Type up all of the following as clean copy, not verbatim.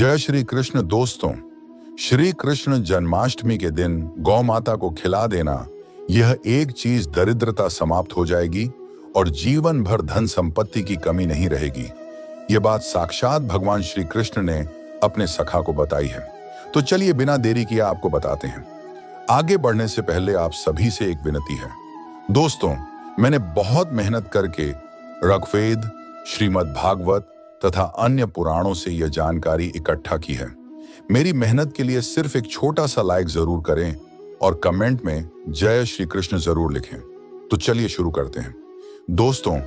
जय श्री कृष्ण दोस्तों। श्री कृष्ण जन्माष्टमी के दिन गौ माता को खिला देना, यह एक चीज दरिद्रता समाप्त हो जाएगी और जीवन भर धन संपत्ति की कमी नहीं रहेगी। यह बात साक्षात भगवान श्री कृष्ण ने अपने सखा को बताई है। तो चलिए बिना देरी किए आपको बताते हैं। आगे बढ़ने से पहले आप सभी से एक विनती है। दोस्तों, मैंने बहुत मेहनत करके ऋग्वेद, श्रीमद् भागवत तथा अन्य पुराणों से यह जानकारी इकट्ठा की है। मेरी मेहनत के लिए सिर्फ एक छोटा सा लाइक जरूर करें और कमेंट में जय श्री कृष्ण जरूर लिखें। तो चलिए शुरू करते हैं। दोस्तों,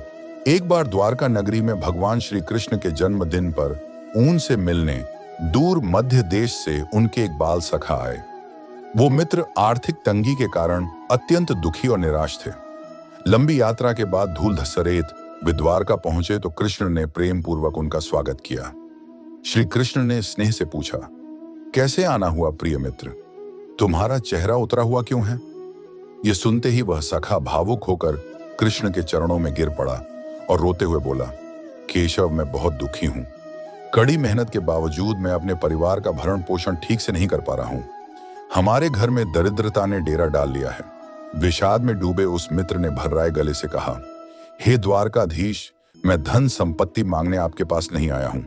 एक बार द्वारका नगरी में भगवान श्री कृष्ण के जन्मदिन पर ऊन से मिलने दूर मध्य देश से उनके एक बाल सखा आए। वो मित्र आर्थिक तंगी के कारण अत्यंत दुखी और निराश थे। लंबी यात्रा के बाद धूल धसरेत वे द्वारका पहुंचे तो कृष्ण ने प्रेम पूर्वक उनका स्वागत किया। श्री कृष्ण ने स्नेह से पूछा, कैसे आना हुआ प्रिय मित्र? तुम्हारा चेहरा उतरा हुआ क्यों है? ये सुनते ही वह सखा भावुक होकर कृष्ण के चरणों में गिर पड़ा और रोते हुए बोला, केशव, मैं बहुत दुखी हूं। कड़ी मेहनत के बावजूद मैं अपने परिवार का भरण पोषण ठीक से नहीं कर पा रहा हूं। हमारे घर में दरिद्रता ने डेरा डाल लिया है। विषाद में डूबे उस मित्र ने भर्राए गले से कहा, हे द्वारकाधीश, मैं धन संपत्ति मांगने आपके पास नहीं आया हूं।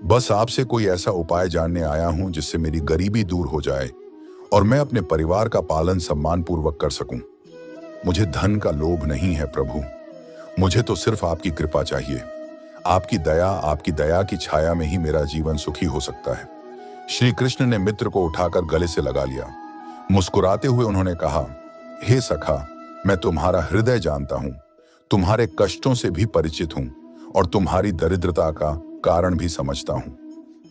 बस आपसे कोई ऐसा उपाय जानने आया हूं जिससे मेरी गरीबी दूर हो जाए और मैं अपने परिवार का पालन सम्मान पूर्वक कर सकूं। मुझे धन का लोभ नहीं है प्रभु, मुझे तो सिर्फ आपकी कृपा चाहिए। आपकी दया की छाया में ही मेरा जीवन सुखी हो सकता है। श्री कृष्ण ने मित्र को उठाकर गले से लगा लिया। मुस्कुराते हुए उन्होंने कहा, हे सखा, मैं तुम्हारा हृदय जानता हूं, तुम्हारे कष्टों से भी परिचित हूं और तुम्हारी दरिद्रता का कारण भी समझता हूं।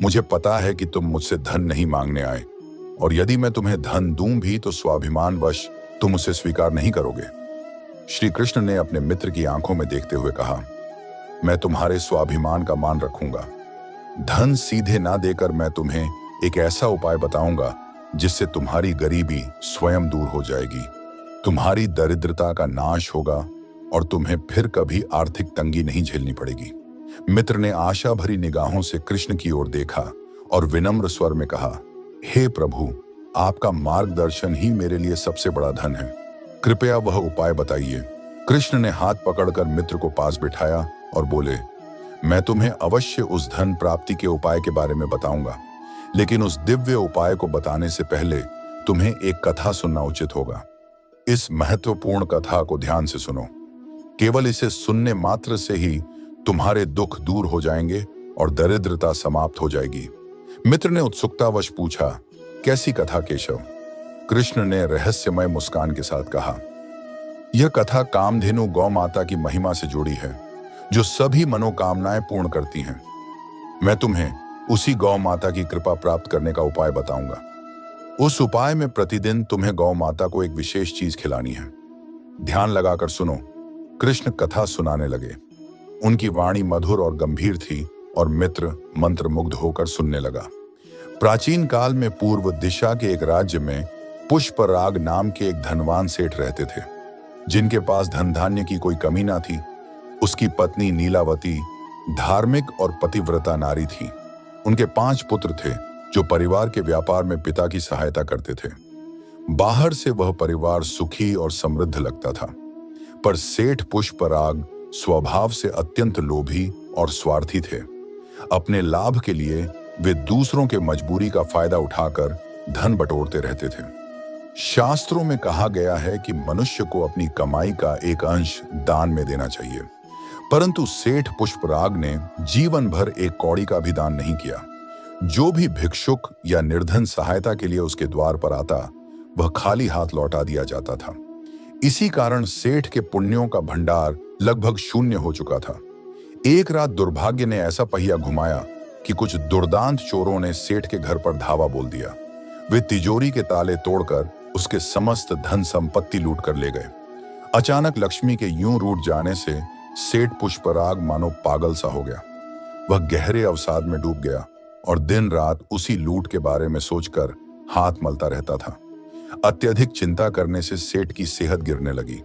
मुझे पता है कि तुम मुझसे धन नहीं मांगने आए, और यदि मैं तुम्हें धन दूं भी तो स्वाभिमानवश तुम उसे स्वीकार नहीं करोगे। श्री कृष्ण ने अपने मित्र की आंखों में देखते हुए कहा, मैं तुम्हारे स्वाभिमान का मान रखूंगा। धन सीधे ना देकर मैं तुम्हें एक ऐसा उपाय बताऊंगा जिससे तुम्हारी गरीबी स्वयं दूर हो जाएगी, तुम्हारी दरिद्रता का नाश होगा और तुम्हें फिर कभी आर्थिक तंगी नहीं झेलनी पड़ेगी। मित्र ने आशा भरी निगाहों से कृष्ण की ओर देखा और विनम्र स्वर में कहा, हे प्रभु, आपका मार्गदर्शन ही मेरे लिए सबसे बड़ा धन है। कृपया वह उपाय बताइए। कृष्ण ने हाथ पकड़कर मित्र को पास बिठाया और बोले, मैं तुम्हें अवश्य उस धन प्राप्ति के उपाय के बारे में बताऊंगा, लेकिन उस दिव्य उपाय को बताने से पहले तुम्हें एक कथा सुनना उचित होगा। इस महत्वपूर्ण कथा को ध्यान से सुनो। केवल इसे सुनने मात्र से ही तुम्हारे दुख दूर हो जाएंगे और दरिद्रता समाप्त हो जाएगी। मित्र ने उत्सुकतावश पूछा, कैसी कथा केशव? कृष्ण ने रहस्यमय मुस्कान के साथ कहा, यह कथा कामधेनु गौ माता की महिमा से जुड़ी है, जो सभी मनोकामनाएं पूर्ण करती हैं। मैं तुम्हें उसी गौ माता की कृपा प्राप्त करने का उपाय बताऊंगा। उस उपाय में प्रतिदिन तुम्हें गौ माता को एक विशेष चीज खिलानी है। ध्यान लगाकर सुनो। कृष्ण कथा सुनाने लगे। उनकी वाणी मधुर और गंभीर थी और मित्र मंत्रमुग्ध होकर सुनने लगा। प्राचीन काल में पूर्व दिशा के एक राज्य में पुष्पराग नाम के एक धनवान सेठ रहते थे, जिनके पास धन धान्य की कोई कमी ना थी। उसकी पत्नी नीलावती धार्मिक और पतिव्रता नारी थी। उनके 5 पुत्र थे, जो परिवार के व्यापार में पिता की सहायता करते थे। बाहर से वह परिवार सुखी और समृद्ध लगता था, पर सेठ पुष्पराग स्वभाव से अत्यंत लोभी और स्वार्थी थे। अपने लाभ के लिए वे दूसरों के मजबूरी का फायदा उठाकर धन बटोरते रहते थे। शास्त्रों में कहा गया है कि मनुष्य को अपनी कमाई का एक अंश दान में देना चाहिए, परंतु सेठ पुष्पराग ने जीवन भर एक कौड़ी का भी दान नहीं किया। जो भी भिक्षुक या निर्धन सहायता के लिए उसके द्वार पर आता, वह खाली हाथ लौटा दिया जाता था। इसी कारण सेठ के पुण्यों का भंडार लगभग शून्य हो चुका था। एक रात दुर्भाग्य ने ऐसा पहिया घुमाया कि कुछ दुर्दांत चोरों ने सेठ के घर पर धावा बोल दिया। वे तिजोरी के ताले तोड़कर उसके समस्त धन संपत्ति लूट कर ले गए। अचानक लक्ष्मी के यूं रूठ जाने से सेठ पुष्पराग मानो पागल सा हो गया। वह गहरे अवसाद में डूब गया और दिन रात उसी लूट के बारे में सोचकर हाथ मलता रहता था। अत्यधिक चिंता करने से सेठ की सेहत गिरने लगी।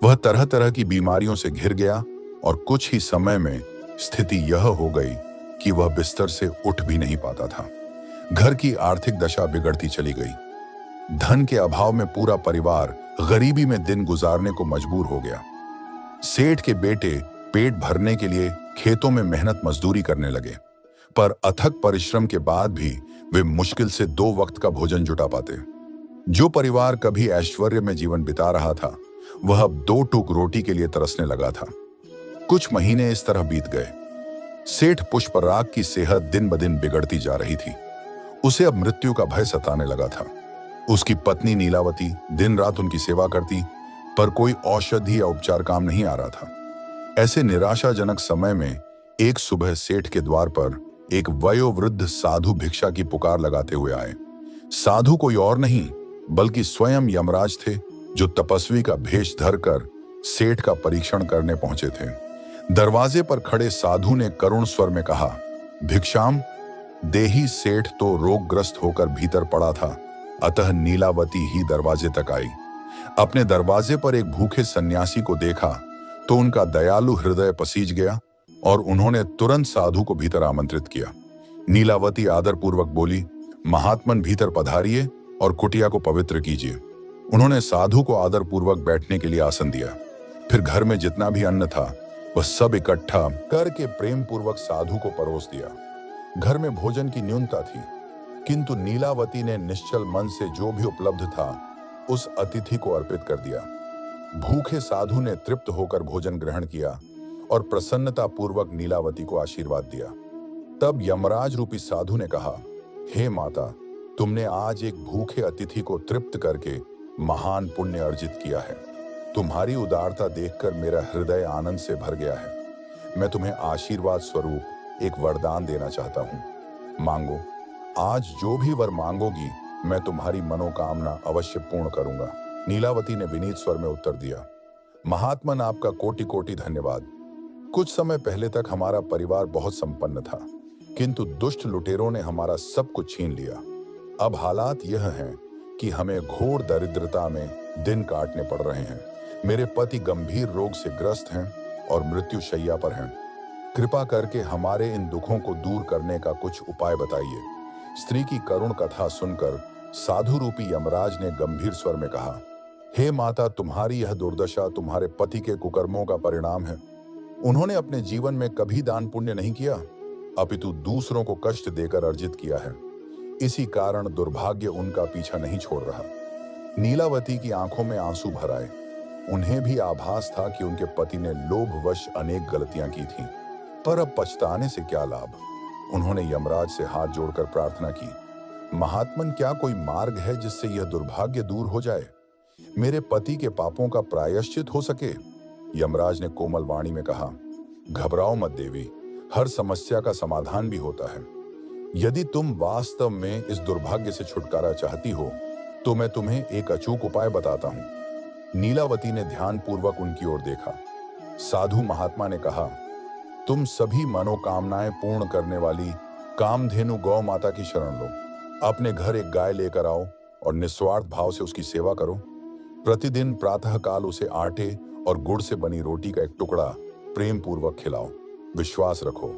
वह तरह तरह की बीमारियों से घिर गया और कुछ ही समय में स्थिति यह हो गई कि वह बिस्तर से उठ भी नहीं पाता था। घर की आर्थिक दशा बिगड़ती चली गई। धन के अभाव में पूरा परिवार गरीबी में दिन गुजारने को मजबूर हो गया। सेठ के बेटे पेट भरने के लिए खेतों में मेहनत मजदूरी करने लगे, पर अथक परिश्रम के बाद भी वे मुश्किल से 2 वक्त का भोजन जुटा पाते। जो परिवार कभी ऐश्वर्य में जीवन बिता रहा था, वह अब 2 टूक रोटी के लिए तरसने लगा था। कुछ महीने इस तरह बीत गए। सेठ पुष्पराग की सेहत दिन ब दिन बिगड़ती जा रही थी। उसे अब मृत्यु का भय सताने लगा था। उसकी पत्नी नीलावती दिन रात उनकी सेवा करती, पर कोई औषधि या उपचार काम नहीं आ रहा था। ऐसे निराशाजनक समय में एक सुबह सेठ के द्वार पर एक वयोवृद्ध साधु भिक्षा की पुकार लगाते हुए आए। साधु कोई और नहीं बल्कि स्वयं यमराज थे, जो तपस्वी का भेष धरकर सेठ का परीक्षण करने पहुंचे थे। दरवाजे पर खड़े साधु ने करुण स्वर में कहा, भिक्षाम। देही सेठ तो रोगग्रस्त होकर भीतर पड़ा था, अतः नीलावती ही दरवाजे तक आई। अपने दरवाजे पर एक भूखे सन्यासी को देखा तो उनका दयालु हृदय पसीज गया और उन्होंने तुरंत साधु को भीतर आमंत्रित किया। नीलावती आदरपूर्वक बोली, महात्मन भीतर पधारिए और कुटिया को पवित्र कीजिए। उन्होंने साधु को आदरपूर्वक बैठने के लिए आसन दिया। फिर घर में जितना भी अन्न था वह सब इकट्ठा करके प्रेम पूर्वक साधु को परोस दिया। घर में भोजन की न्यूनता थी, किंतु नीलावती ने निश्चल मन से जो भी उपलब्ध था उस अतिथि को अर्पित कर दिया। भूखे साधु ने तृप्त होकर भोजन ग्रहण किया और प्रसन्नता पूर्वक नीलावती को आशीर्वाद दिया। तब यमराज रूपी साधु ने कहा, हे माता, तुमने आज एक भूखे अतिथि को तृप्त करके महान पुण्य अर्जित किया है। तुम्हारी उदारता देखकर मेरा हृदय आनंद से भर गया है। मैं तुम्हें आशीर्वाद स्वरूप एक वरदान देना चाहता हूँ। मांगो। आज जो भी वर मांगोगी मैं तुम्हारी मनोकामना अवश्य पूर्ण करूंगा। नीलावती ने विनीत स्वर में उत्तर दिया, महात्मन, आपका कोटि कोटि धन्यवाद। कुछ समय पहले तक हमारा परिवार बहुत संपन्न था, किंतु दुष्ट लुटेरों ने हमारा सब कुछ छीन लिया। अब हालात यह हैं कि हमें घोर दरिद्रता में दिन काटने पड़ रहे हैं। मेरे पति गंभीर रोग से ग्रस्त हैं और मृत्यु शैया पर हैं। कृपा करके हमारे इन दुखों को दूर करने का कुछ उपाय बताइए। स्त्री की करुण कथा सुनकर साधु रूपी यमराज ने गंभीर स्वर में कहा, हे माता, तुम्हारी यह दुर्दशा तुम्हारे पति के कुकर्मों का परिणाम है। उन्होंने अपने जीवन में कभी दान पुण्य नहीं किया, अपितु दूसरों को कष्ट देकर अर्जित किया है। इसी कारण दुर्भाग्य उनका पीछा नहीं छोड़ रहा। नीलावती की आंखों में आंसू भर आए। उन्हें भी आभास था कि उनके पति ने लोभवश अनेक गलतियां की थीं, पर अब पछताने से क्या लाभ। उन्होंने यमराज से हाथ जोड़कर प्रार्थना की, महात्मन, क्या कोई मार्ग है जिससे यह दुर्भाग्य दूर हो जाए, मेरे पति के पापों का प्रायश्चित हो सके। यमराज ने कोमल वाणी में कहा, घबराओ मत देवी, हर समस्या का समाधान भी होता है। यदि तुम वास्तव में इस दुर्भाग्य से छुटकारा चाहती हो तो मैं तुम्हें एक अचूक उपाय बताता हूँ। नीलावती ने ध्यानपूर्वक उनकी ओर देखा। साधु महात्मा ने कहा, तुम सभी मनोकामनाएं पूर्ण करने वाली कामधेनु गौ माता की शरण लो। अपने घर एक गाय लेकर आओ और निस्वार्थ भाव से उसकी सेवा करो। प्रतिदिन प्रातःकाल उसे आटे और गुड़ से बनी रोटी का एक टुकड़ा प्रेम पूर्वक खिलाओ। विश्वास रखो,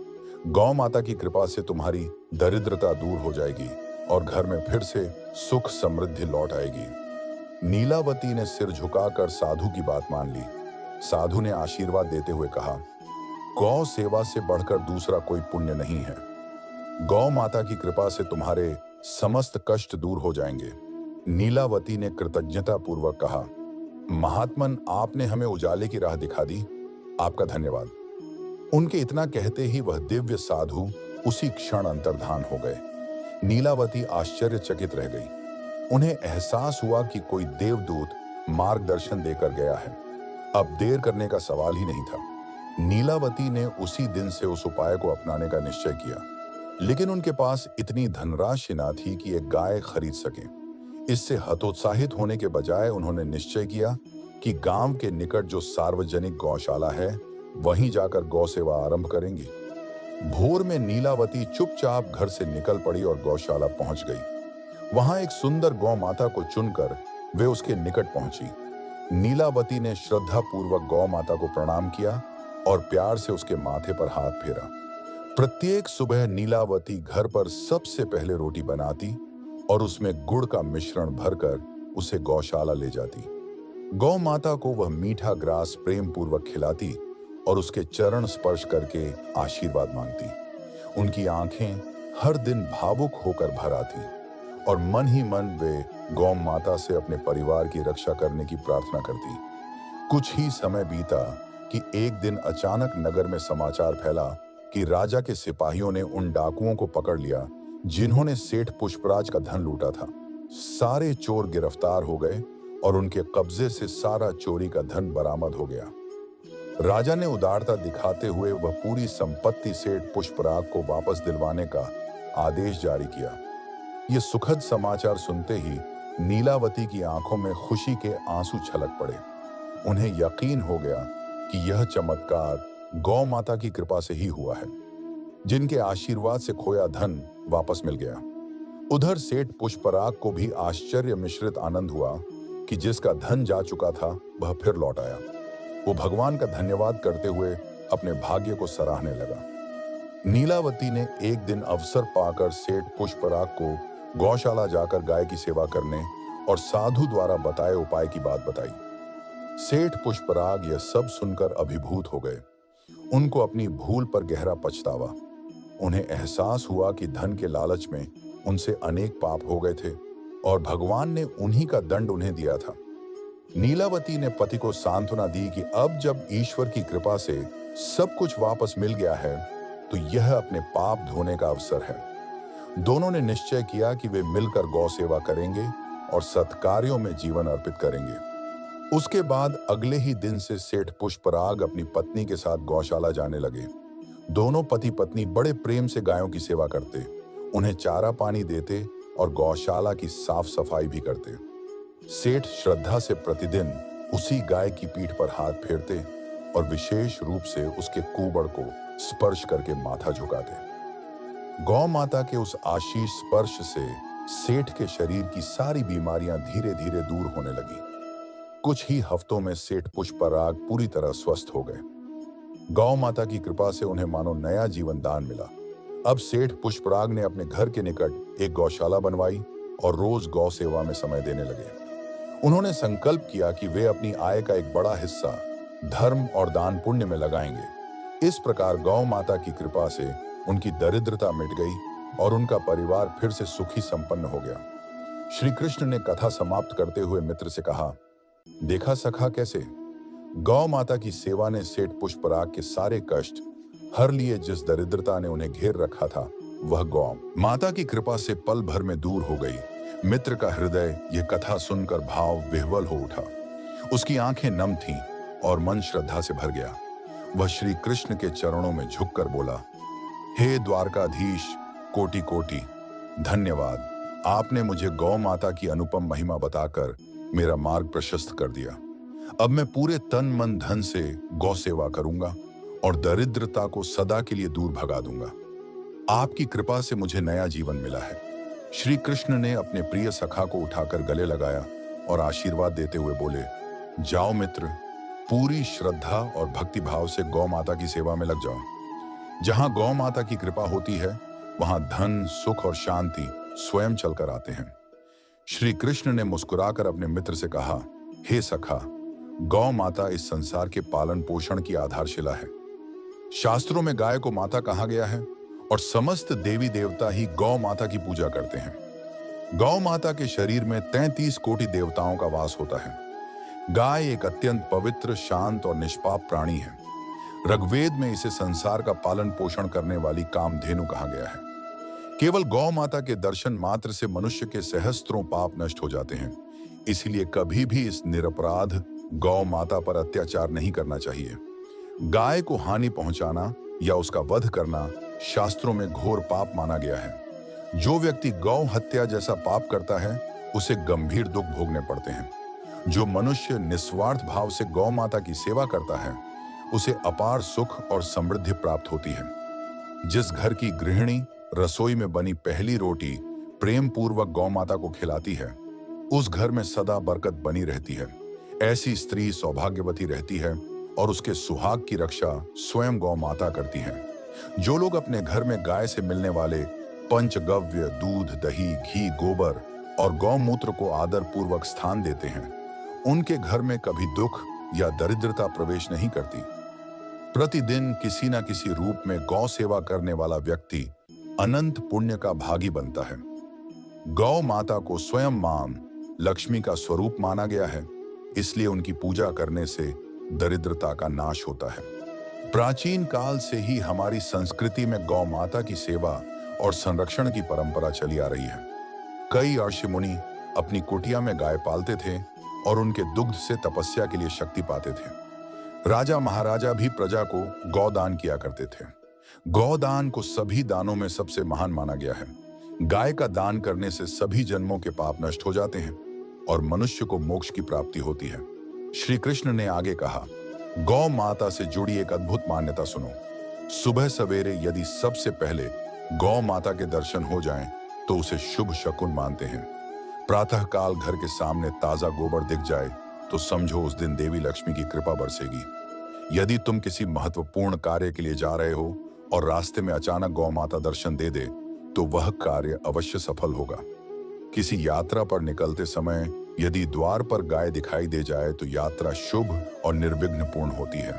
गौ माता की कृपा से तुम्हारी दरिद्रता दूर हो जाएगी और घर में फिर से सुख समृद्धि लौट आएगी। नीलावती ने सिर झुकाकर साधु की बात मान ली। साधु ने आशीर्वाद देते हुए कहा, गौ सेवा से बढ़कर दूसरा कोई पुण्य नहीं है। गौ माता की कृपा से तुम्हारे समस्त कष्ट दूर हो जाएंगे। नीलावती ने कृतज्ञता पूर्वक कहा, महात्मन, आपने हमें उजाले की राह दिखा दी, आपका धन्यवाद। उनके इतना कहते ही वह दिव्य साधु उसी क्षण अंतर्धान हो गए। नीलावती आश्चर्यचकित रह गई। उन्हें एहसास हुआ कि कोई देवदूत मार्गदर्शन देकर गया है। अब देर करने का सवाल ही नहीं था। नीलावती ने उसी दिन से उस उपाय को अपनाने का निश्चय किया, लेकिन उनके पास इतनी धनराशि न थी कि एक गाय खरीद सकें। इससे हतोत्साहित होने के बजाय उन्होंने निश्चय किया कि गांव के निकट जो सार्वजनिक गौशाला है वहीं जाकर गौ सेवा आरंभ करेंगी। भोर में नीलावती चुपचाप घर से निकल पड़ी और गौशाला पहुंच गई। वहां एक सुंदर गौ माता को चुनकर वे उसके निकट पहुंची। नीलावती ने श्रद्धापूर्वक गौ माता को प्रणाम किया और प्यार से उसके माथे पर हाथ फेरा। प्रत्येक सुबह नीलावती घर पर सबसे पहले रोटी बनाती और उसमें गुड़ का मिश्रण भरकर उसे गौशाला ले जाती। गौ माता को वह मीठा ग्रास प्रेम पूर्वक खिलाती और उसके चरण स्पर्श करके आशीर्वाद मांगती। उनकी आंखें हर दिन भावुक होकर भर आती और मन ही मन वे गौ माता से अपने परिवार की रक्षा करने की प्रार्थना करती। कुछ ही समय बीता कि एक दिन अचानक नगर में समाचार फैला कि राजा के सिपाहियों ने उन डाकुओं को पकड़ लिया जिन्होंने सेठ पुष्पराज का धन लूटा था। सारे चोर गिरफ्तार हो गए और उनके कब्जे से सारा चोरी का धन बरामद हो गया। राजा ने उदारता दिखाते हुए वह पूरी संपत्ति सेठ पुष्पराग को वापस दिलवाने का आदेश जारी किया। यह सुखद समाचार सुनते ही नीलावती की आंखों में खुशी के आंसू छलक पड़े। उन्हें यकीन हो गया कि यह चमत्कार गौ माता की कृपा से ही हुआ है, जिनके आशीर्वाद से खोया धन वापस मिल गया। उधर सेठ पुष्पराग को भी आश्चर्य मिश्रित आनंद हुआ कि जिसका धन जा चुका था वह फिर लौट आया। वो भगवान का धन्यवाद करते हुए अपने भाग्य को सराहने लगा। नीलावती ने एक दिन अवसर पाकर सेठ पुष्पराग को गौशाला जाकर गाय की सेवा करने और साधु द्वारा बताए उपाय की बात बताई। सेठ पुष्पराग यह सब सुनकर अभिभूत हो गए। उनको अपनी भूल पर गहरा पछतावा। उन्हें एहसास हुआ कि धन के लालच में उनसे अनेक पाप हो गए थे और भगवान ने उन्हीं का दंड उन्हें दिया था। नीलावती ने पति को सांत्वना दी कि अब जब ईश्वर की कृपा से सब कुछ वापस मिल गया है तो यह अपने पाप धोने का अवसर है। दोनों ने निश्चय किया कि वे मिलकर गौ सेवा करेंगे और सत्कार्यों में जीवन अर्पित करेंगे। उसके बाद अगले ही दिन से सेठ पुष्पराग अपनी पत्नी के साथ गौशाला जाने लगे। दोनों पति पत्नी बड़े प्रेम से गायों की सेवा करते, उन्हें चारा पानी देते और गौशाला की साफ सफाई भी करते। सेठ श्रद्धा से प्रतिदिन उसी गाय की पीठ पर हाथ फेरते और विशेष रूप से उसके कूबड़ को स्पर्श करके माथा झुकाते। गौ माता के उस आशीष स्पर्श से सेठ के शरीर की सारी बीमारियां धीरे धीरे दूर होने लगी। कुछ ही हफ्तों में सेठ पुष्पराग पूरी तरह स्वस्थ हो गए। गौ माता की कृपा से उन्हें मानो नया जीवन दान मिला। अब सेठ पुष्पराग ने अपने घर के निकट एक गौशाला बनवाई और रोज गौ सेवा में समय देने लगे। उन्होंने संकल्प किया कि वे अपनी आय का एक बड़ा हिस्सा धर्म और दान पुण्य में लगाएंगे। इस प्रकार गौ माता की कृपा से उनकी दरिद्रता मिट गई और उनका परिवार फिर से सुखी संपन्न हो गया। श्री कृष्ण ने कथा समाप्त करते हुए मित्र से कहा, देखा सखा कैसे गौ माता की सेवा ने सेठ पुष्पराग के सारे कष्ट हर लिए। जिस दरिद्रता ने उन्हें घेर रखा था वह गौ माता की कृपा से पल भर में दूर हो गई। मित्र का हृदय यह कथा सुनकर भाव विह्वल हो उठा। उसकी आंखें नम थीं और मन श्रद्धा से भर गया। वह श्री कृष्ण के चरणों में झुककर बोला, हे द्वारकाधीश, कोटि कोटि धन्यवाद। आपने मुझे गौ माता की अनुपम महिमा बताकर मेरा मार्ग प्रशस्त कर दिया। अब मैं पूरे तन मन धन से गौ सेवा करूंगा और दरिद्रता को सदा के लिए दूर भगा दूंगा। आपकी कृपा से मुझे नया जीवन मिला है। श्री कृष्ण ने अपने प्रिय सखा को उठाकर गले लगाया और आशीर्वाद देते हुए बोले, जाओ मित्र, पूरी श्रद्धा और भक्ति भाव से गौ माता की सेवा में लग जाओ। जहां गौ माता की कृपा होती है वहां धन, सुख और शांति स्वयं चलकर आते हैं। श्री कृष्ण ने मुस्कुराकर अपने मित्र से कहा, हे सखा, गौ माता इस संसार के पालन पोषण की आधारशिला है। शास्त्रों में गाय को माता कहा गया है और समस्त देवी देवता ही गौ माता की पूजा करते हैं। गौ माता के शरीर में 33 कोटि देवताओं का वास होता है। गाय एक अत्यंत पवित्र, शांत और निष्पाप प्राणी है। ऋग्वेद में इसे संसार का पालन पोषण करने वाली कामधेनु कहा गया है। केवल गौ माता के दर्शन मात्र से मनुष्य के सहस्त्रों पाप नष्ट हो जाते हैं। इसलिए कभी भी इस निरपराध गौ माता पर अत्याचार नहीं करना चाहिए। गाय को हानि पहुंचाना या उसका वध करना शास्त्रों में घोर पाप माना गया है। जो व्यक्ति गौ हत्या जैसा पाप करता है उसे गंभीर दुख भोगने पड़ते हैं। जो मनुष्य निस्वार्थ भाव से गौ माता की सेवा करता है उसे अपार सुख और समृद्धि प्राप्त होती है। जिस घर की गृहिणी रसोई में बनी पहली रोटी प्रेम पूर्वक गौ माता को खिलाती है उस घर में सदा बरकत बनी रहती है। ऐसी स्त्री सौभाग्यवती रहती है और उसके सुहाग की रक्षा स्वयं गौ माता करती है। जो लोग अपने घर में गाय से मिलने वाले पंचगव्य दूध, दही, घी, गोबर और गौमूत्र को आदर पूर्वक स्थान देते हैं, उनके घर में कभी दुख या दरिद्रता प्रवेश नहीं करती। प्रतिदिन किसी न किसी रूप में गौ सेवा करने वाला व्यक्ति अनंत पुण्य का भागी बनता है। गौ माता को स्वयं मां लक्ष्मी का स्वरूप माना गया है, इसलिए उनकी पूजा करने से दरिद्रता का नाश होता है। प्राचीन काल से ही हमारी संस्कृति में गौ माता की सेवा और संरक्षण की परंपरा चली आ रही है। कई ऋषि मुनि अपनी कुटिया में गाय पालते थे और उनके दुग्ध से तपस्या के लिए शक्ति पाते थे। राजा महाराजा भी प्रजा को गौदान किया करते थे। गौदान को सभी दानों में सबसे महान माना गया है। गाय का दान करने से सभी जन्मों के पाप नष्ट हो जाते हैं और मनुष्य को मोक्ष की प्राप्ति होती है। श्री कृष्ण ने आगे कहा, गौ माता से जुड़ी एक अद्भुत मान्यता सुनो। सुबह सवेरे यदि सबसे पहले गौ माता के दर्शन हो जाएं, तो उसे शुभ शकुन मानते हैं। प्रातःकाल घर के सामने ताजा गोबर दिख जाए तो समझो उस दिन देवी लक्ष्मी की कृपा बरसेगी। यदि तुम किसी महत्वपूर्ण कार्य के लिए जा रहे हो और रास्ते में अचानक गौ माता दर्शन दे दे, तो वह कार्य अवश्य सफल होगा। किसी यात्रा पर निकलते समय यदि द्वार पर गाय दिखाई दे जाए तो यात्रा शुभ और निर्विघ्न पूर्ण होती है।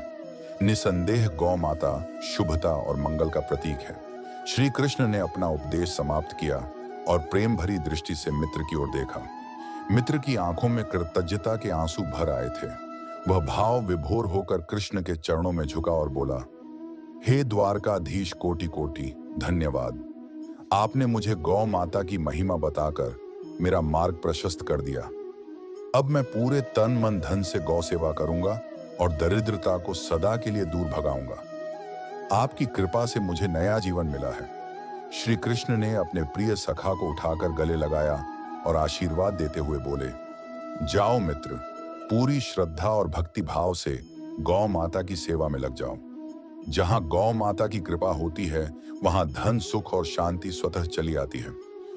निसंदेह गौ माता शुभता और मंगल का प्रतीक है। श्री कृष्ण ने अपना उपदेश समाप्त किया और प्रेम भरी दृष्टि से मित्र की ओर देखा। मित्र की आंखों में कृतज्ञता के आंसू भर आए थे। वह भाव विभोर होकर कृष्ण के चरणों में झुका और बोला, हे द्वारकाधीश, कोटि कोटि धन्यवाद। आपने मुझे गौ माता की महिमा बताकर मेरा मार्ग प्रशस्त कर दिया। अब मैं पूरे तन मन धन से गौ सेवा करूंगा और दरिद्रता को सदा के लिए दूर भगाऊंगा। आपकी कृपा से मुझे नया जीवन मिला है। श्री कृष्ण ने अपने प्रिय सखा को उठाकर गले लगाया और आशीर्वाद देते हुए बोले, जाओ मित्र, पूरी श्रद्धा और भक्ति भाव से गौ माता की सेवा में लग जाओ। जहां गौ माता की कृपा होती है, वहां धन, सुख और शांति स्वतः चली आती है।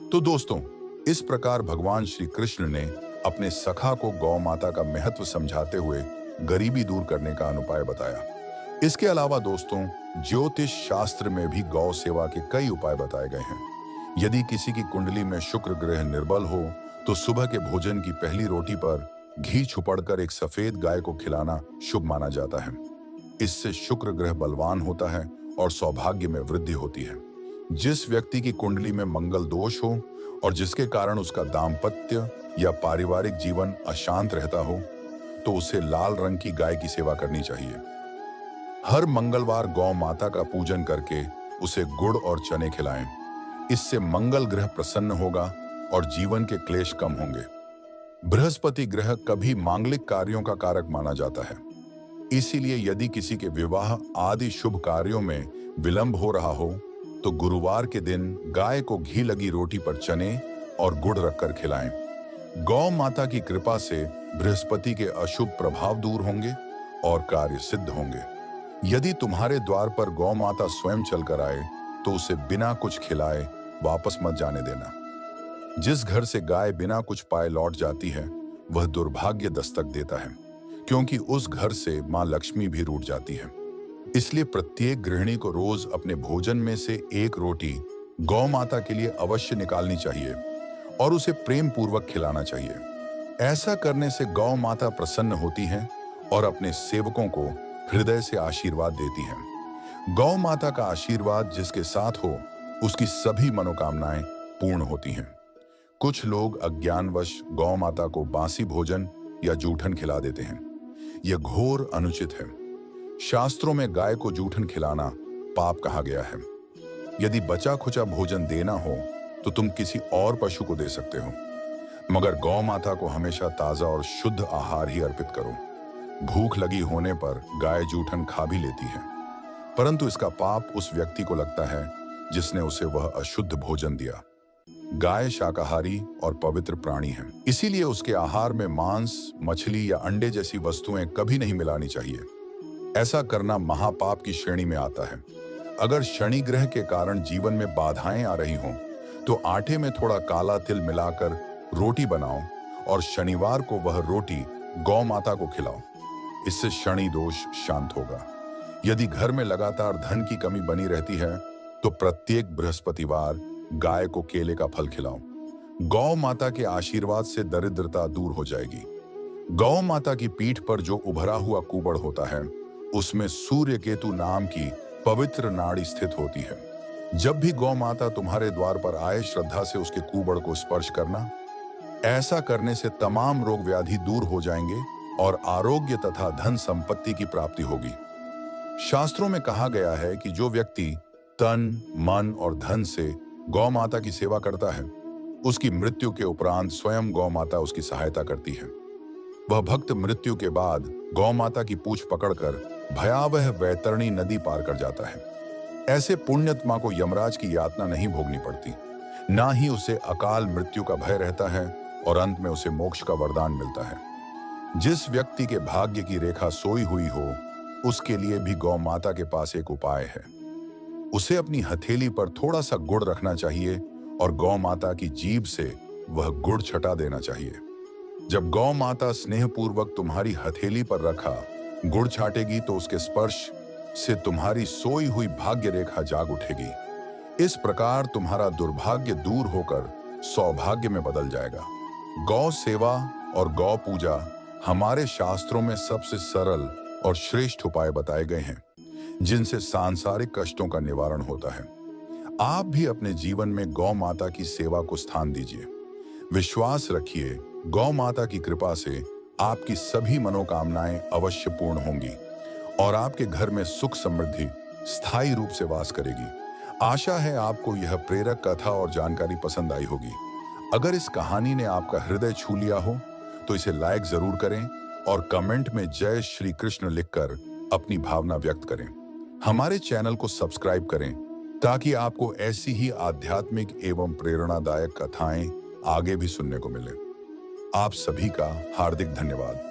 तो दोस्तों, इस प्रकार भगवान श्री कृष्ण ने अपने सखा को गौ माता का महत्व समझाते हुए गरीबी दूर करने का अनुपाय बताया। इसके अलावा दोस्तों, ज्योतिष शास्त्र में भी गौ सेवा के कई उपाय बताए गए हैं। यदि किसी की कुंडली में शुक्र ग्रह निर्बल हो तो सुबह के भोजन की पहली रोटी पर घी छुपड़कर एक सफेद गाय को खिलाना शुभ माना जाता है। इससे शुक्र ग्रह बलवान होता है और सौभाग्य में वृद्धि होती है। जिस व्यक्ति की कुंडली में मंगल दोष हो और जिसके कारण उसका दाम्पत्य या पारिवारिक जीवन अशांत रहता हो, तो उसे लाल रंग की गाय की सेवा करनी चाहिए। हर मंगलवार गौ माता का पूजन करके उसे गुड़ और चने खिलाएं। इससे मंगल ग्रह प्रसन्न होगा और जीवन के क्लेश कम होंगे। बृहस्पति ग्रह कभी मांगलिक कार्यों का कारक माना जाता है। इसीलिए यदि किसी के विवाह आदि शुभ कार्यों में विलंब हो रहा हो तो गुरुवार के दिन गाय को घी लगी रोटी पर चने और गुड़ रखकर खिलाएं। गौ माता की कृपा से बृहस्पति के अशुभ प्रभाव दूर होंगे और कार्य सिद्ध होंगे। यदि तुम्हारे द्वार पर गौ माता स्वयं चलकर आए तो उसे बिना कुछ खिलाए वापस मत जाने देना। जिस घर से गाय बिना कुछ पाए लौट जाती है, वह दुर्भाग्य दस्तक देता है, क्योंकि उस घर से मां लक्ष्मी भी रूठ जाती है। इसलिए प्रत्येक गृहिणी को रोज अपने भोजन में से एक रोटी गौ माता के लिए अवश्य निकालनी चाहिए और उसे प्रेम पूर्वक खिलाना चाहिए। ऐसा करने से गौ माता प्रसन्न होती हैं और अपने सेवकों को हृदय से आशीर्वाद देती हैं। गौ माता का आशीर्वाद जिसके साथ हो, उसकी सभी मनोकामनाएं पूर्ण होती हैं। कुछ लोग अज्ञानवश गौ माता को बासी भोजन या जूठन खिला देते हैं। यह घोर अनुचित है। शास्त्रों में गाय को जूठन खिलाना पाप कहा गया है। यदि बचा खुचा भोजन देना हो तो तुम किसी और पशु को दे सकते हो, मगर गौ माता को हमेशा ताजा और शुद्ध आहार ही अर्पित करो। भूख लगी होने पर गाय जूठन खा भी लेती है, परंतु इसका पाप उस व्यक्ति को लगता है जिसने उसे वह अशुद्ध भोजन दिया। गाय शाकाहारी और पवित्र प्राणी है, इसीलिए उसके आहार में मांस, मछली या अंडे जैसी वस्तुएं कभी नहीं मिलानी चाहिए। ऐसा करना महापाप की श्रेणी में आता है। अगर शनि ग्रह के कारण जीवन में बाधाएं आ रही हों तो आटे में थोड़ा काला तिल मिलाकर रोटी बनाओ और शनिवार को वह रोटी गौ माता को खिलाओ। इससे शनि दोष शांत होगा। यदि घर में लगातार धन की कमी बनी रहती है तो प्रत्येक बृहस्पतिवार गाय को केले का फल खिलाओ। गौ माता के आशीर्वाद से दरिद्रता दूर हो जाएगी। गौ माता की पीठ पर जो उभरा हुआ कुबड़ होता है उसमें सूर्य केतु नाम की पवित्र नाड़ी स्थित होती है। जब भी गौ माता तुम्हारे द्वार पर आए, श्रद्धा से उसके कुबड़ को स्पर्श करना। ऐसा करने से तमाम रोग व्याधि दूर हो जाएंगे और आरोग्य तथा धन संपत्ति की प्राप्ति होगी। शास्त्रों में कहा गया है कि जो व्यक्ति तन, मन और धन से गौ माता की सेवा करता है, उसकी मृत्यु के उपरांत स्वयं गौ माता उसकी सहायता करती है। वह भक्त मृत्यु के बाद गौ माता की पूंछ पकड़कर भयावह वैतरणी नदी पार कर जाता है। ऐसे पुण्यात्मा को यमराज की यातना नहीं भोगनी पड़ती, ना ही उसे अकाल मृत्यु का भय रहता है और अंत में उसे मोक्ष का वरदान मिलता है। जिस व्यक्ति के भाग्य की रेखा सोई हुई हो, उसके लिए भी गौ माता के पास एक उपाय है। उसे अपनी हथेली पर थोड़ा सा गुड़ रखना चाहिए और गौ माता की जीभ से वह गुड़ छटा देना चाहिए। जब गौ माता स्नेहपूर्वक तुम्हारी हथेली पर रखा गुड़ छाटेगी तो उसके स्पर्श से तुम्हारी सोई हुई भाग्य रेखा जाग उठेगी। इस प्रकार तुम्हारा दुर्भाग्य दूर होकर सौभाग्य में बदल जाएगा। गौ सेवा और गौ पूजा हमारे शास्त्रों में सबसे सरल और श्रेष्ठ उपाय बताए गए हैं, जिनसे सांसारिक कष्टों का निवारण होता है। आप भी अपने जीवन में गौ माता की सेवा को स्थान दीजिए। विश्वास रखिए, गौ माता की कृपा से आपकी सभी मनोकामनाएं अवश्य पूर्ण होंगी और आपके घर में सुख समृद्धि स्थायी रूप से वास करेगी। आशा है आपको यह प्रेरक कथा और जानकारी पसंद आई होगी। अगर इस कहानी ने आपका हृदय छू लिया हो तो इसे लाइक जरूर करें और कमेंट में जय श्री कृष्ण लिखकर अपनी भावना व्यक्त करें। हमारे चैनल को सब्सक्राइब करें ताकि आपको ऐसी ही आध्यात्मिक एवं प्रेरणादायक कथाएं आगे भी सुनने को मिले। आप सभी का हार्दिक धन्यवाद।